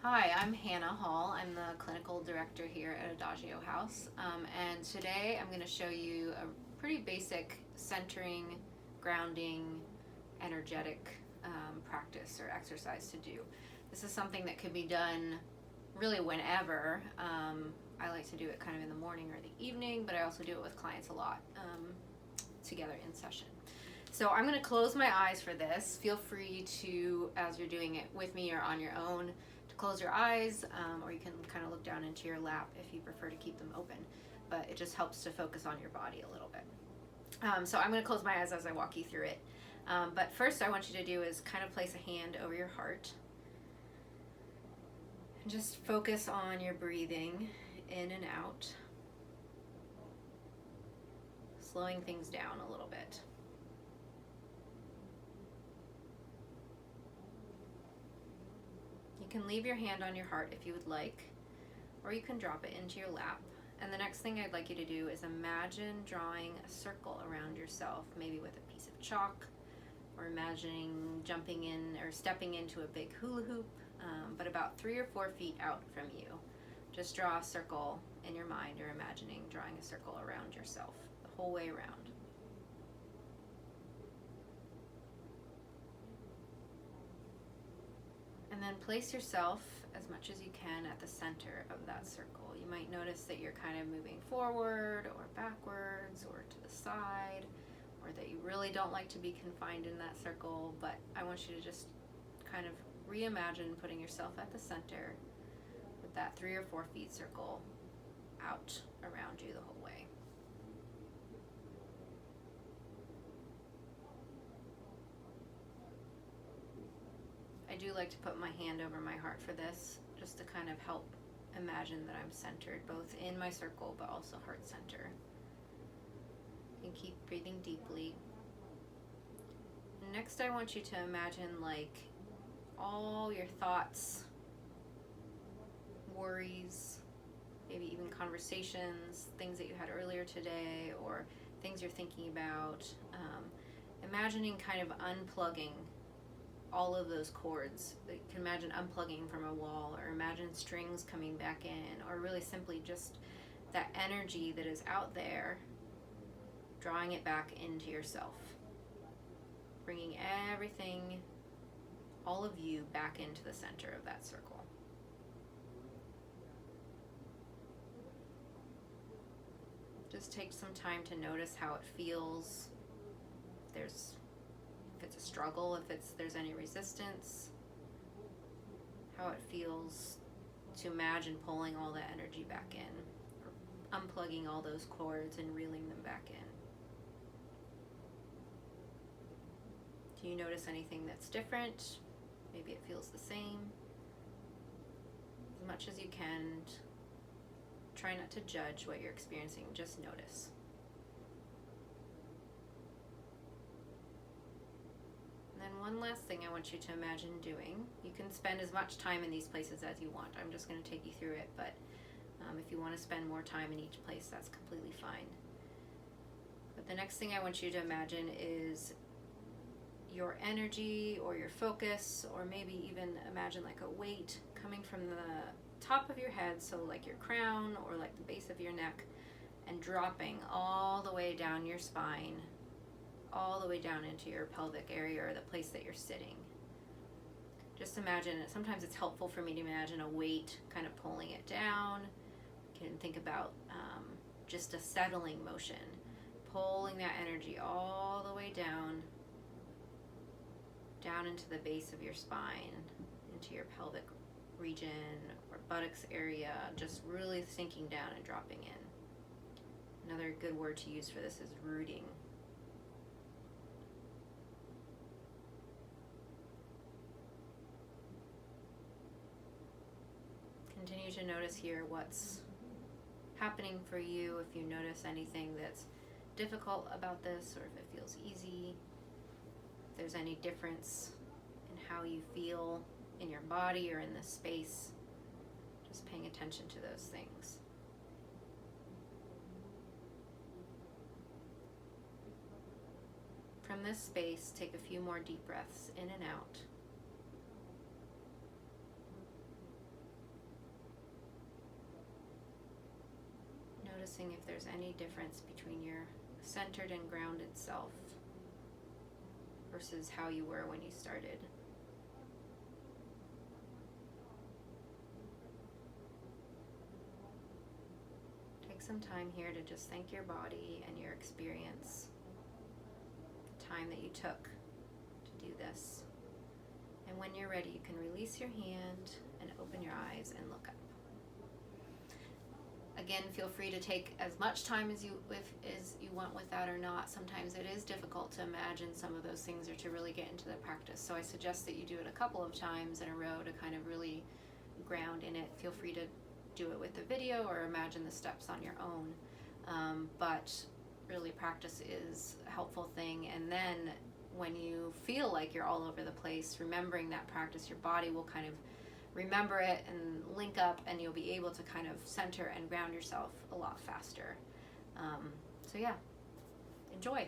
Hi, I'm Hannah Hall. I'm the clinical director here at Adagio House. And today I'm going to show you a pretty basic centering, grounding, energetic practice or exercise to do. This is something that could be done really whenever. I like to do it kind of in the morning or the evening, but I also do it with clients a lot together in session. So I'm going to close my eyes for this. Feel free to, as you're doing it with me or on your own, to close your eyes, or you can kind of look down into your lap if you prefer to keep them open. But it just helps to focus on your body a little bit. So I'm going to close my eyes as I walk you through it. But first, I want you to do is kind of place a hand over your heart and just focus on your breathing in and out, slowing things down a little bit. You can leave your hand on your heart if you would like, or you can drop it into your lap. And the next thing I'd like you to do is imagine drawing a circle around yourself, maybe with a piece of chalk, or imagining jumping in or stepping into a big hula hoop, but about 3 or 4 feet out from you. Just draw a circle in your mind, or imagining drawing a circle around yourself the whole way around. And then place yourself as much as you can at the center of that circle. You might notice that you're kind of moving forward or backwards or to the side, or that you really don't like to be confined in that circle, but I want you to just kind of reimagine putting yourself at the center with that 3 or 4 feet circle out around you the whole way. I do like to put my hand over my heart for this, just to kind of help imagine that I'm centered, both in my circle but also heart center. And keep breathing deeply. Next, I want you to imagine like all your thoughts, worries, maybe even conversations, things that you had earlier today, or things you're thinking about. Imagining kind of unplugging all of those cords. You can imagine unplugging from a wall, or imagine strings coming back in, or really simply just that energy that is out there, drawing it back into yourself, bringing everything, all of you, back into the center of that circle. Just take some time to notice how it feels. If it's a struggle, if there's any resistance, how it feels to imagine pulling all that energy back in, or unplugging all those cords and reeling them back in. Do you notice anything that's different? Maybe it feels the same. As much as you can, try not to judge what you're experiencing, just notice. And then one last thing I want you to imagine doing. You can spend as much time in these places as you want. I'm just going to take you through it, but if you want to spend more time in each place, that's completely fine. But the next thing I want you to imagine is your energy or your focus, or maybe even imagine like a weight coming from the top of your head, so like your crown or like the base of your neck, and dropping all the way down your spine, all the way down into your pelvic area or the place that you're sitting. Just imagine it. Sometimes it's helpful for me to imagine a weight kind of pulling it down. You can think about just a settling motion, pulling that energy all the way down into the base of your spine, into your pelvic region or buttocks area, just really sinking down and dropping in. Another good word to use for this is rooting. Continue to notice here what's happening for you, if you notice anything that's difficult about this, or if it feels easy, if there's any difference in how you feel in your body or in this space. Just paying attention to those things. From this space, take a few more deep breaths in and out. noticing if there's any difference between your centered and grounded self versus how you were when you started. Take some time here to just thank your body and your experience, the time that you took to do this. And when you're ready, you can release your hand and open your eyes and look up. Again, feel free to take as much time as you want with that or not. Sometimes it is difficult to imagine some of those things or to really get into the practice. So I suggest that you do it a couple of times in a row to kind of really ground in it. Feel free to do it with the video or imagine the steps on your own. But really, practice is a helpful thing. And then when you feel like you're all over the place, remembering that practice, your body will kind of remember it and link up, and you'll be able to kind of center and ground yourself a lot faster. So yeah, enjoy.